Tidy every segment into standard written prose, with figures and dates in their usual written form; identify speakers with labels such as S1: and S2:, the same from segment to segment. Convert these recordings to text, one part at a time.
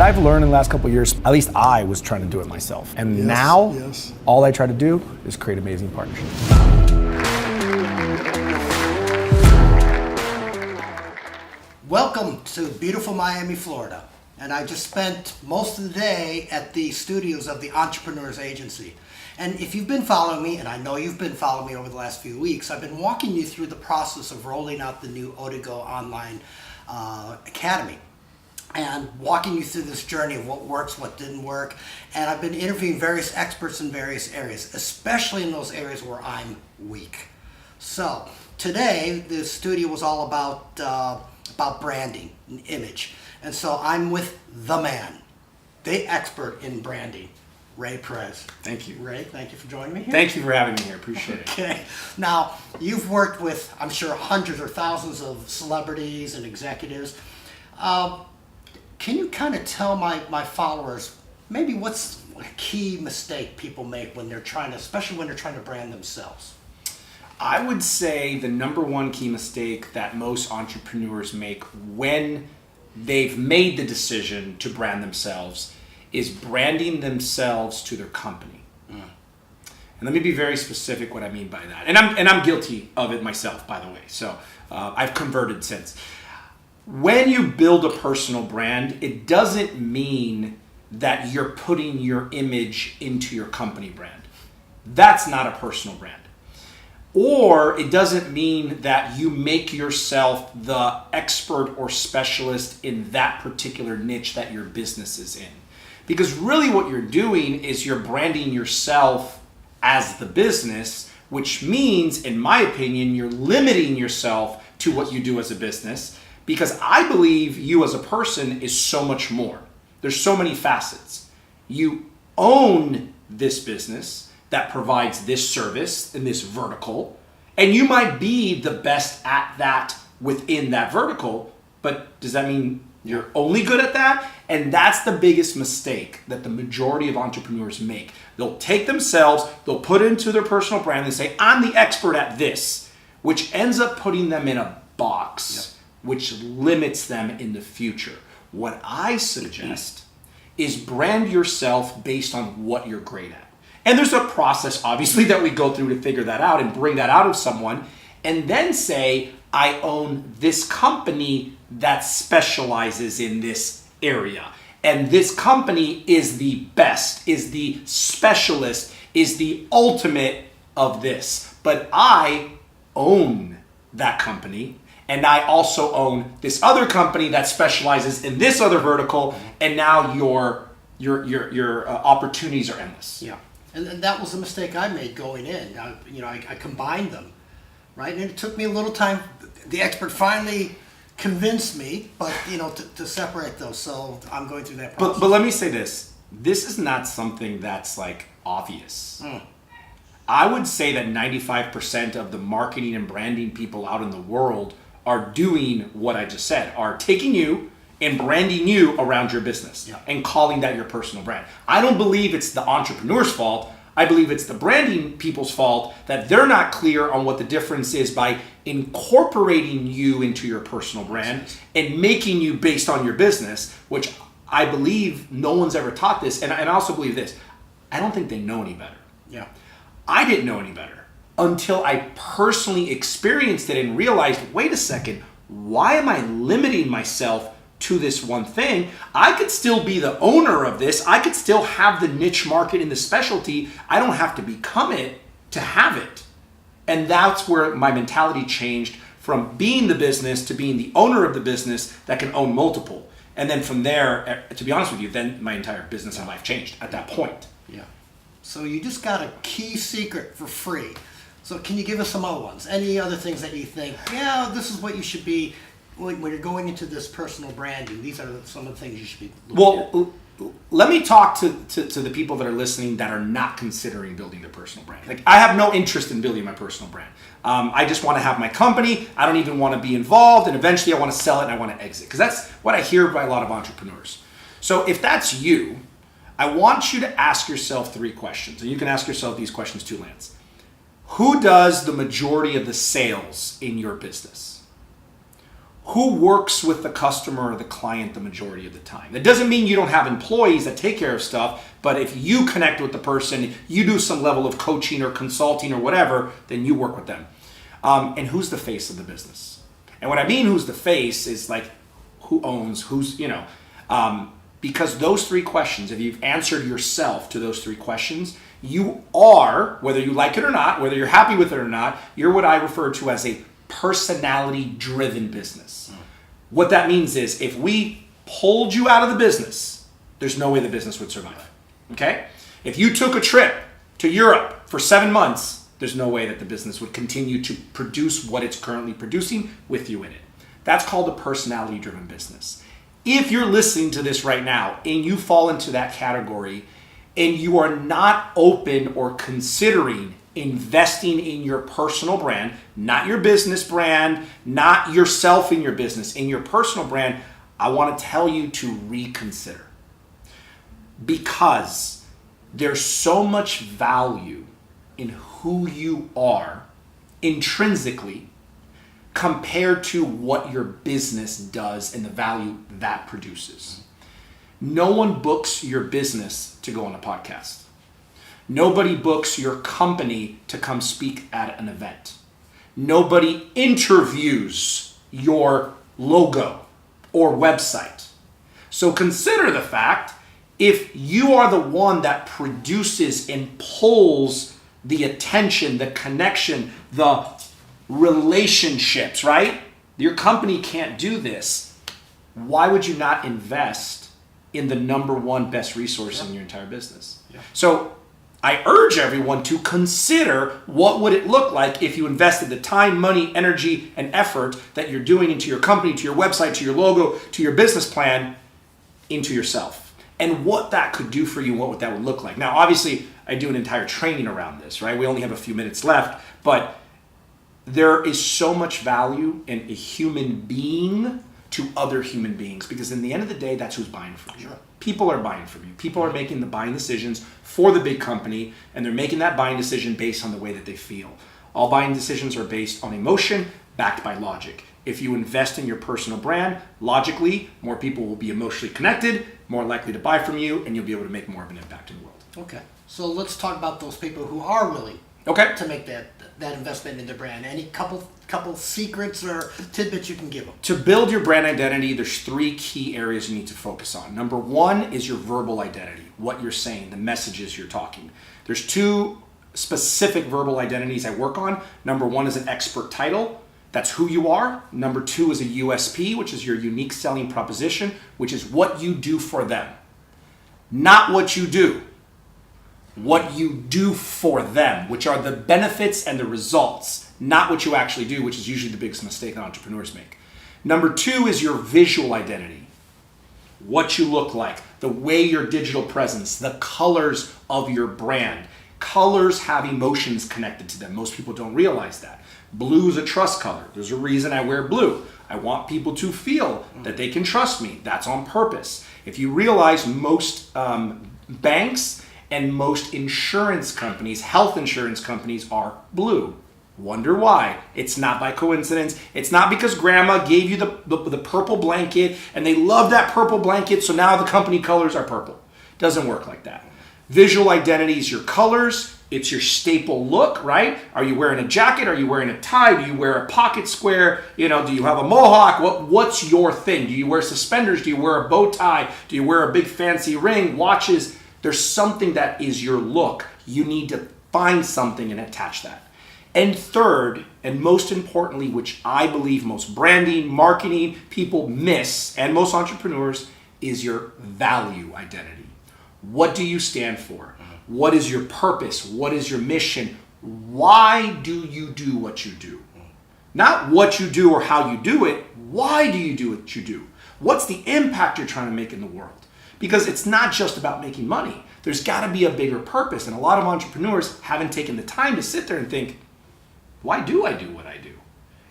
S1: I've learned in the last couple of years, at least I was trying to do it myself. And now, all I try to do is create amazing partnerships.
S2: Welcome to beautiful Miami, Florida. And I just spent most of the day at the studios of the Entrepreneurs Agency. And if you've been following me, and I know you've been following me over the last few weeks, I've been walking you through the process of rolling out the new Odigo online academy. And walking you through this journey of what works, what didn't work. And I've been interviewing various experts in various areas, especially in those areas where I'm weak. So today, the studio was all about branding and image. And so I'm with the man, the expert in branding, Rey Perez.
S3: Thank you.
S2: Ray, thank you for joining me here.
S3: Thank you for having me here. Appreciate it.
S2: Okay. Now, you've worked with, I'm sure, hundreds or thousands of celebrities and executives. Can you kind of tell my followers maybe what's a key mistake people make when they're trying to, especially when they're trying to brand themselves?
S3: I would say the number one key mistake that most entrepreneurs make when they've made the decision to brand themselves is branding themselves to their company. And let me be very specific what I mean by that. And I'm guilty of it myself, by the way. So I've converted since. When you build a personal brand, it doesn't mean that you're putting your image into your company brand. That's not a personal brand. Or it doesn't mean that you make yourself the expert or specialist in that particular niche that your business is in. Because really what you're doing is you're branding yourself as the business, which means, in my opinion, you're limiting yourself to what you do as a business. Because I believe you as a person is so much more. There's so many facets. You own this business that provides this service in this vertical, and you might be the best at that within that vertical, but does that mean you're only good at that? And that's the biggest mistake that the majority of entrepreneurs make. They'll take themselves, they'll put it into their personal brand and say, I'm the expert at this, which ends up putting them in a box. Which limits them in the future. What I suggest is brand yourself based on what you're great at. And there's a process, obviously, that we go through to figure that out and bring that out of someone, and then say, I own this company that specializes in this area. And this company is the best, is the specialist, is the ultimate of this. But I own that company. And I also own this other company that specializes in this other vertical, and now your opportunities are endless.
S2: Yeah, and that was a mistake I made going in. I combined them, right? And it took me a little time. The expert finally convinced me, but to separate those. So I'm going through that process.
S3: But let me say this: this is not something that's like obvious. I would say that 95% of the marketing and branding people out in the world are doing what I just said, are taking you and branding you around your business and calling that your personal brand. I don't believe it's the entrepreneur's fault. I believe it's the branding people's fault that they're not clear on what the difference is by incorporating you into your personal brand and making you based on your business, which I believe no one's ever taught this. And I also believe this, I don't think they know any better.
S2: Yeah,
S3: I didn't know any better until I personally experienced it and realized, wait a second, why am I limiting myself to this one thing? I could still be the owner of this. I could still have the niche market in the specialty. I don't have to become it to have it. And that's where my mentality changed from being the business to being the owner of the business that can own multiple. And then from there, to be honest with you, then my entire business and life changed at that point.
S2: Yeah. So you just got a key secret for free. So can you give us some other ones? Any other things that you think, this is what you should be when you're going into this personal branding? These are some of the things you should be looking at.
S3: Let me talk to the people that are listening that are not considering building their personal brand. Like, I have no interest in building my personal brand. I just want to have my company. I don't even want to be involved. And eventually I want to sell it and I want to exit. Because that's what I hear by a lot of entrepreneurs. So if that's you, I want you to ask yourself 3 questions. And you can ask yourself these questions too, Lance. Who does the majority of the sales in your business? who works with the customer or the client the majority of the time. That doesn't mean you don't have employees that take care of stuff, but if you connect with the person, you do some level of coaching or consulting or whatever, then you work with them. And who's the face of the business? And what I mean who's the face is like who owns, because those three questions, if you've answered yourself to those three questions, you are, whether you like it or not, whether you're happy with it or not, you're what I refer to as a personality-driven business. What that means is if we pulled you out of the business, there's no way the business would survive. Okay? If you took a trip to Europe for 7 months, there's no way that the business would continue to produce what it's currently producing with you in it. That's called a personality-driven business. If you're listening to this right now and you fall into that category and you are not open or considering investing in your personal brand, not your business brand, not yourself in your business, in your personal brand, I want to tell you to reconsider. Because there's so much value in who you are intrinsically compared to what your business does and the value that produces. No one books your business to go on a podcast. Nobody books your company to come speak at an event. Nobody interviews your logo or website. So consider the fact, if you are the one that produces and pulls the attention, the connection, the relationships, right? Your company can't do this. Why would you not invest in the number one best resource in your entire business? So I urge everyone to consider what would it look like if you invested the time, money, energy, and effort that you're doing into your company, to your website, to your logo, to your business plan, into yourself. And what that could do for you, what that would look like. Now, obviously, I do an entire training around this, right? We only have a few minutes left, but there is so much value in a human being to other human beings, because in the end of the day, that's who's buying from you. Sure. People are buying from you. People are making the buying decisions for the big company, and they're making that buying decision based on the way that they feel. All buying decisions are based on emotion, backed by logic. If you invest in your personal brand, logically, more people will be emotionally connected, more likely to buy from you, and you'll be able to make more of an impact in the world.
S2: Okay, so let's talk about those people who are willing to make that investment in their brand. Any couple secrets or tidbits you can give them?
S3: To build your brand identity, there's 3 key areas you need to focus on. Number 1 is your verbal identity, what you're saying, the messages you're talking. There's 2 specific verbal identities I work on. Number 1 is an expert title. That's who you are. Number 2 is a USP, which is your unique selling proposition, which is what you do for them. Not what you do. What you do for them, which are the benefits and the results, not what you actually do, which is usually the biggest mistake that entrepreneurs make. Number 2 is your visual identity. What you look like, the way your digital presence, the colors of your brand. Colors have emotions connected to them. Most people don't realize that. Blue is a trust color. There's a reason I wear blue. I want people to feel that they can trust me. That's on purpose. If you realize most banks and most insurance companies, health insurance companies, are blue. Wonder why? It's not by coincidence. It's not because grandma gave you the purple blanket and they love that purple blanket, so now the company colors are purple. Doesn't work like that. Visual identity is your colors. It's your staple look, right? Are you wearing a jacket? Are you wearing a tie? Do you wear a pocket square? Do you have a mohawk? What's your thing? Do you wear suspenders? Do you wear a bow tie? Do you wear a big fancy ring, watches? There's something that is your look. You need to find something and attach that. And third, and most importantly, which I believe most branding, marketing people miss, and most entrepreneurs, is your value identity. What do you stand for? What is your purpose? What is your mission? Why do you do what you do? Not what you do or how you do it. Why do you do what you do? What's the impact you're trying to make in the world? Because it's not just about making money. There's got to be a bigger purpose. And a lot of entrepreneurs haven't taken the time to sit there and think, why do I do what I do?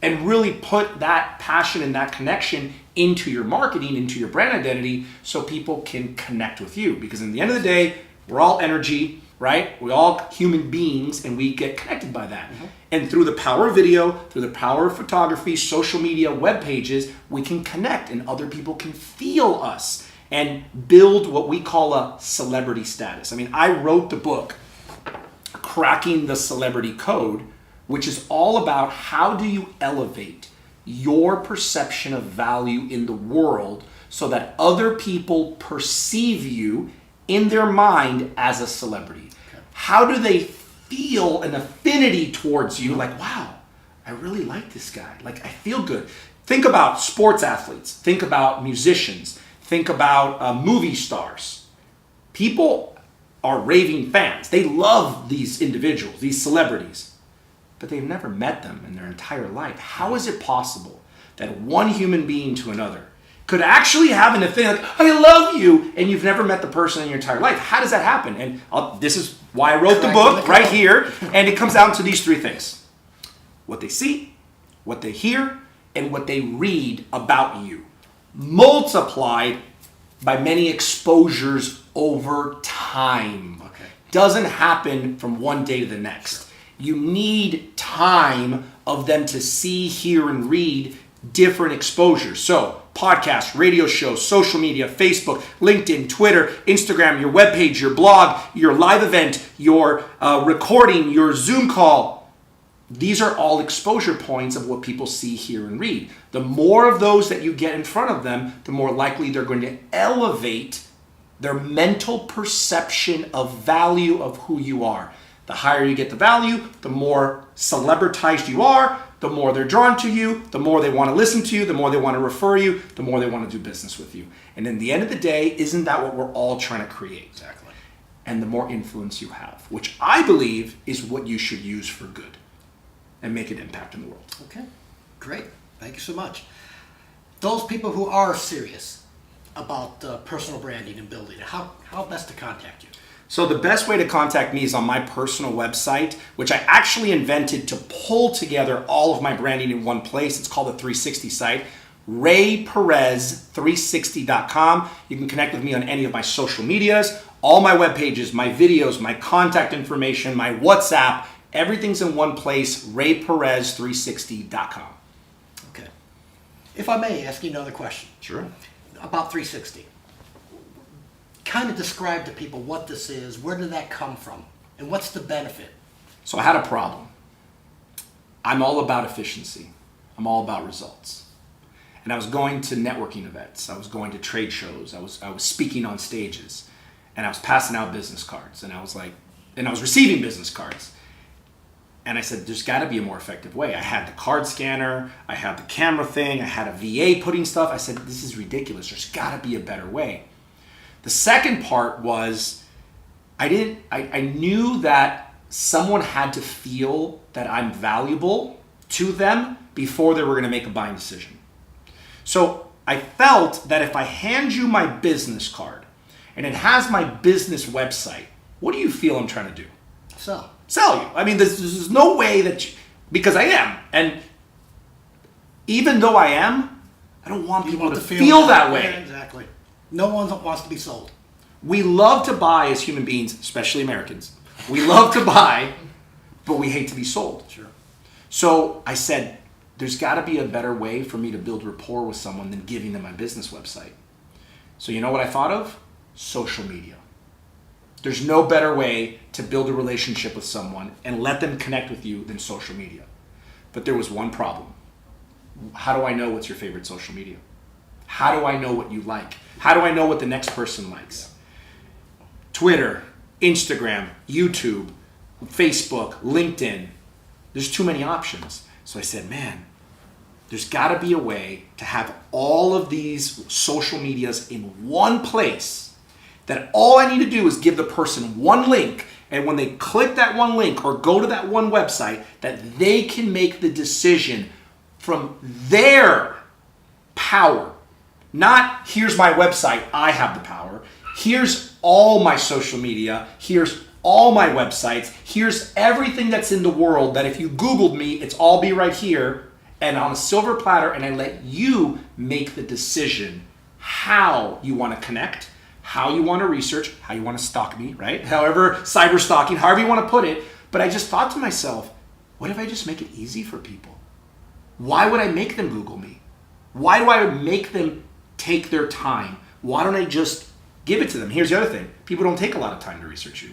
S3: And really put that passion and that connection into your marketing, into your brand identity, so people can connect with you. Because in the end of the day, We're all energy, right? We're all human beings, and we get connected by that. And through the power of video, through the power of photography, social media, web pages, we can connect and other people can feel us and build what we call a celebrity status. I mean, I wrote the book, Cracking the Celebrity Code, which is all about how do you elevate your perception of value in the world so that other people perceive you in their mind as a celebrity. Okay. How do they feel an affinity towards you? Like, wow, I really like this guy. Like, I feel good. Think about sports athletes. Think about musicians. Think about movie stars. People are raving fans. They love these individuals, these celebrities, but they've never met them in their entire life. How is it possible that one human being to another could actually have an affinity, like, I love you, and you've never met the person in your entire life? How does that happen? And this is why I wrote the book right here, and it comes down to these three things. What they see, what they hear, and what they read about you, multiplied by many exposures over time. Okay. Doesn't happen from one day to the next. You need time of them to see, hear, and read different exposures. So, podcasts, radio shows, social media, Facebook, LinkedIn, Twitter, Instagram, your webpage, your blog, your live event, your recording, your Zoom call. These are all exposure points of what people see, hear, and read. The more of those that you get in front of them, the more likely they're going to elevate their mental perception of value of who you are. The higher you get the value, the more celebritized you are, the more they're drawn to you, the more they want to listen to you, the more they want to refer you, the more they want to do business with you. And in the end of the day, isn't that what we're all trying to create?
S2: Exactly.
S3: And the more influence you have, which I believe is what you should use for good and make an impact in the world.
S2: Okay, great. Thank you so much. Those people who are serious about personal branding and building it, how best to contact you?
S3: So the best way to contact me is on my personal website, which I actually invented to pull together all of my branding in one place. It's called the 360 site, rayperez360.com. You can connect with me on any of my social medias, all my web pages, my videos, my contact information, my WhatsApp. Everything's in one place, rayperez360.com.
S2: Okay. If I may ask you another question.
S3: Sure.
S2: About 360. Kind of describe to people what this is, where did that come from, and what's the benefit?
S3: So I had a problem. I'm all about efficiency. I'm all about results. And I was going to networking events. I was going to trade shows. I was speaking on stages. And I was passing out business cards. And I was receiving business cards. And I said, there's got to be a more effective way. I had the card scanner. I had the camera thing. I had a VA putting stuff. I said, this is ridiculous. There's got to be a better way. The second part was I knew that someone had to feel that I'm valuable to them before they were going to make a buying decision. So I felt that if I hand you my business card and it has my business website, what do you feel I'm trying to do? Sell you. I mean, there's no way that because I am. And even though I am, I don't want people to feel that way.
S2: Yeah, exactly. No one wants to be sold.
S3: We love to buy as human beings, especially Americans. We love to buy, but we hate to be sold.
S2: Sure.
S3: So I said, there's got to be a better way for me to build rapport with someone than giving them my business website. So you know what I thought of? Social media. There's no better way to build a relationship with someone and let them connect with you than social media. But there was one problem. How do I know what's your favorite social media? How do I know what you like? How do I know what the next person likes? Twitter, Instagram, YouTube, Facebook, LinkedIn. There's too many options. So I said, man, there's got to be a way to have all of these social medias in one place that all I need to do is give the person one link, and when they click that one link or go to that one website, that they can make the decision from their power. Not, here's my website, I have the power. Here's all my social media. Here's all my websites. Here's everything that's in the world that if you Googled me, it's all be right here and on a silver platter, and I let you make the decision how you want to connect, how you want to research, how you want to stalk me, right? However, cyber stalking, however you want to put it. But I just thought to myself, what if I just make it easy for people? Why would I make them Google me? Why do I make them take their time? Why don't I just give it to them? Here's the other thing. People don't take a lot of time to research you.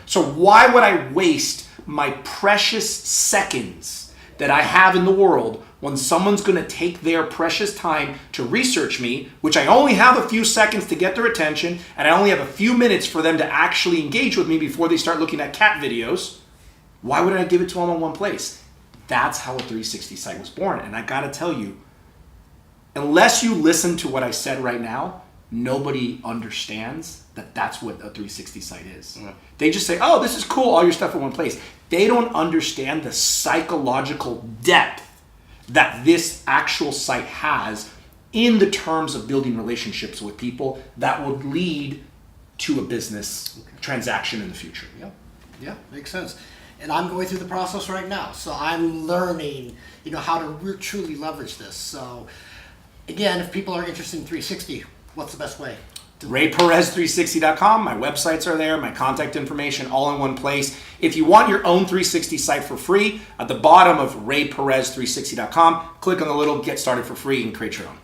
S3: So why would I waste my precious seconds that I have in the world when someone's going to take their precious time to research me, which I only have a few seconds to get their attention, and I only have a few minutes for them to actually engage with me before they start looking at cat videos? Why would I give it to them in one place? That's how a 360 site was born. And I got to tell you, unless you listen to what I said right now, nobody understands that that's what a 360 site is. They just say, oh, this is cool, all your stuff in one place. They don't understand the psychological depth that this actual site has in the terms of building relationships with people that would lead to a business transaction in the future.
S2: Yeah, makes sense. And I'm going through the process right now, so I'm learning, how to truly leverage this. So, again, if people are interested in 360, what's the best way?
S3: RayPerez360.com. My websites are there, my contact information, all in one place. If you want your own 360 site for free, at the bottom of RayPerez360.com, click on the little Get Started for Free and create your own.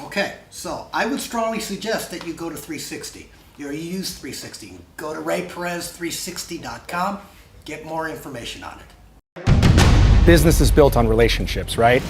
S2: Okay, so I would strongly suggest that you go to 360. You use 360. Go to RayPerez360.com. Get more information on it.
S1: Business is built on relationships, right?